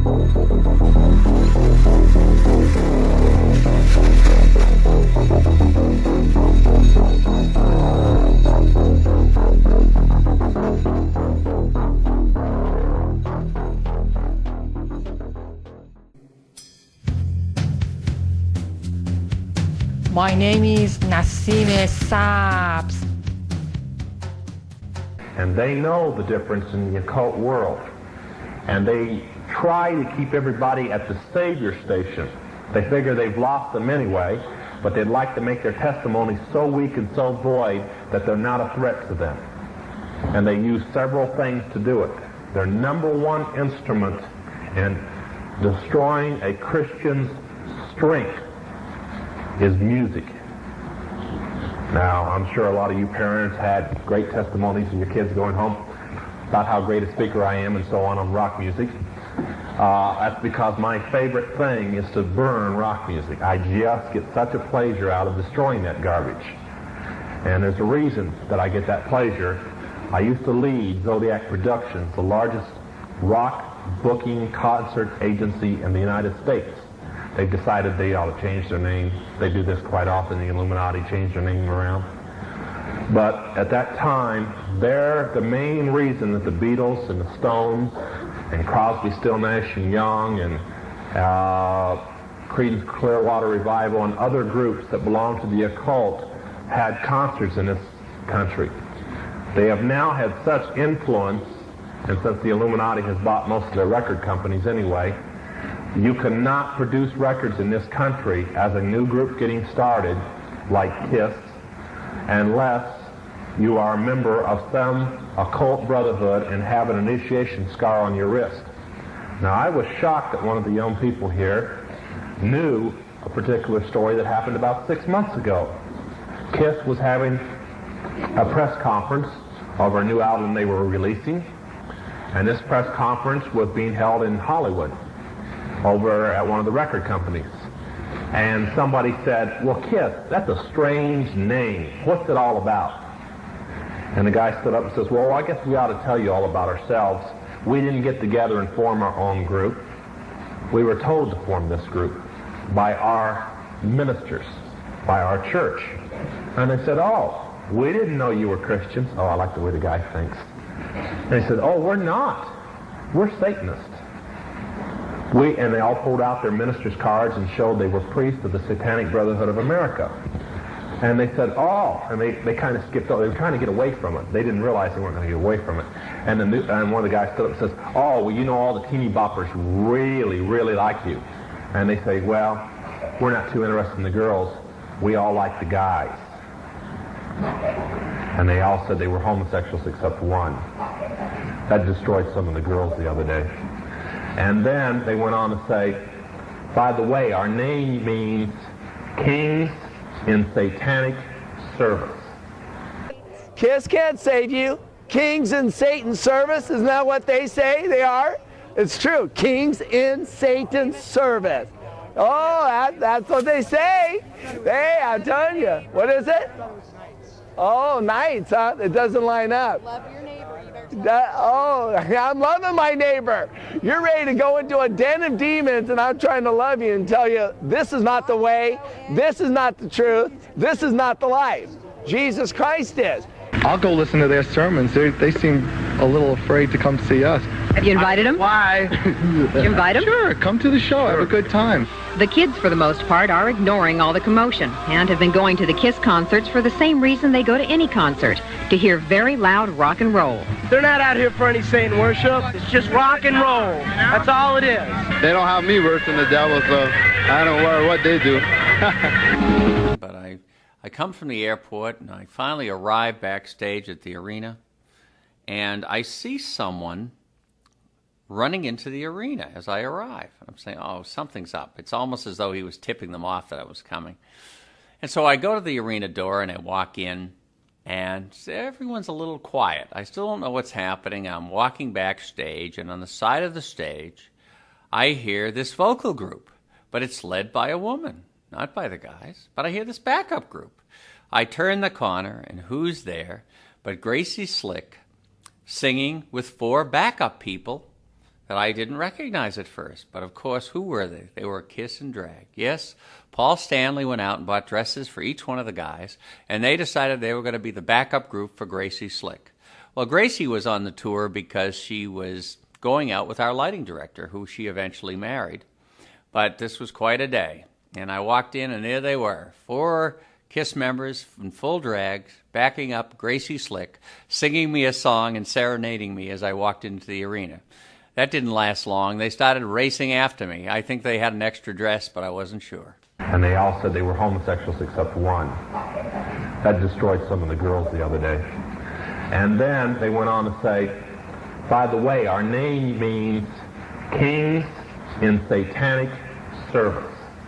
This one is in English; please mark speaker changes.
Speaker 1: My name is Nassime Saps.
Speaker 2: And they know the difference in the occult world. And they try to keep everybody at the Savior station. They figure they've lost them anyway, but they'd like to make their testimony so weak and so void that they're not a threat to them. And they use several things to do it. Their number one instrument in destroying a Christian's strength is music. Now, I'm sure a lot of you parents had great testimonies of your kids going home about how great a speaker I am and so on rock music. That's because my favorite thing is to burn rock music. I just get such a pleasure out of destroying that garbage. And there's a reason that I get that pleasure. I used to lead Zodiac Productions, the largest rock booking concert agency in the United States. They've decided they ought to change their name. They do this quite often. The Illuminati change their name around. But at that time, they're the main reason that the Beatles and the Stones and Crosby, Still, Nash and Young and Creedence Clearwater Revival and other groups that belong to the occult had concerts in this country. They have now had such influence, and since the Illuminati has bought most of their record companies anyway, you cannot produce records in this country as a new group getting started, like KISS, unless you are a member of some occult brotherhood and have an initiation scar on your wrist. Now, I was shocked that one of the young people here knew a particular story that happened about 6 months ago. KISS was having a press conference over a new album they were releasing, and this press conference was being held in Hollywood, over at one of the record companies. And somebody said, well, KISS, that's a strange name. What's it all about? And the guy stood up and says, well, I guess we ought to tell you all about ourselves. We didn't get together and form our own group. We were told to form this group by our ministers, by our church. And they said, oh, we didn't know you were Christians. Oh, I like the way the guy thinks. And he said, oh, we're not. We're Satanists. And they all pulled out their ministers' cards and showed they were priests of the Satanic Brotherhood of America. And they said, oh, and they kind of skipped over. They were trying to get away from it. They didn't realize they weren't going to get away from it. And one of the guys stood up and says, oh, well, you know, all the teeny boppers really, really like you. And they say, well, we're not too interested in the girls. We all like the guys. And they all said they were homosexuals except one. That destroyed some of the girls the other day. And then they went on to say, by the way, our name means Kings in Satanic Service.
Speaker 3: KISS can't save you. Kings in Satan's service, isn't that what they say they are? It's true, kings in Satan's service. Oh, that's what they say. Hey, I'm telling you. What is it? Oh, knights, huh? It doesn't line up.
Speaker 4: Love your neighbor.
Speaker 3: I'm loving my neighbor. You're ready to go into a den of demons, and I'm trying to love you and tell you this is not the way, this is not the truth, this is not the life. Jesus Christ is.
Speaker 5: I'll go listen to their sermons. They seem a little afraid to come see us.
Speaker 4: Have you invited them?
Speaker 5: Why?
Speaker 4: You invite them?
Speaker 5: Sure, come to the show. Have a good time.
Speaker 4: The kids, for the most part, are ignoring all the commotion and have been going to the KISS concerts for the same reason they go to any concert, to hear very loud rock and roll.
Speaker 6: They're not out here for any Satan worship. It's just rock and roll. That's all it is.
Speaker 5: They don't have me worshiping the devil, so I don't worry what they do.
Speaker 7: But I come from the airport, and I finally arrive backstage at the arena, and I see someone running into the arena as I arrive. I'm saying, oh, something's up. It's almost as though he was tipping them off that I was coming. And so I go to the arena door, and I walk in, and everyone's a little quiet. I still don't know what's happening. I'm walking backstage, and on the side of the stage, I hear this vocal group, but it's led by a woman. Not by the guys, but I hear this backup group. I turn the corner, and who's there but Gracie Slick singing with 4 backup people that I didn't recognize at first. But of course, who were they? They were Kiss and Drag. Yes, Paul Stanley went out and bought dresses for each one of the guys, and they decided they were going to be the backup group for Gracie Slick. Well, Gracie was on the tour because she was going out with our lighting director, who she eventually married. But this was quite a day. And I walked in, and there they were, 4 Kiss members in full drag, backing up Gracie Slick, singing me a song and serenading me as I walked into the arena. That didn't last long. They started racing after me. I think they had an extra dress, but I wasn't sure.
Speaker 2: And they all said they were homosexuals except one. That destroyed some of the girls the other day. And then they went on to say, by the way, our name means Kings in Satanic Service.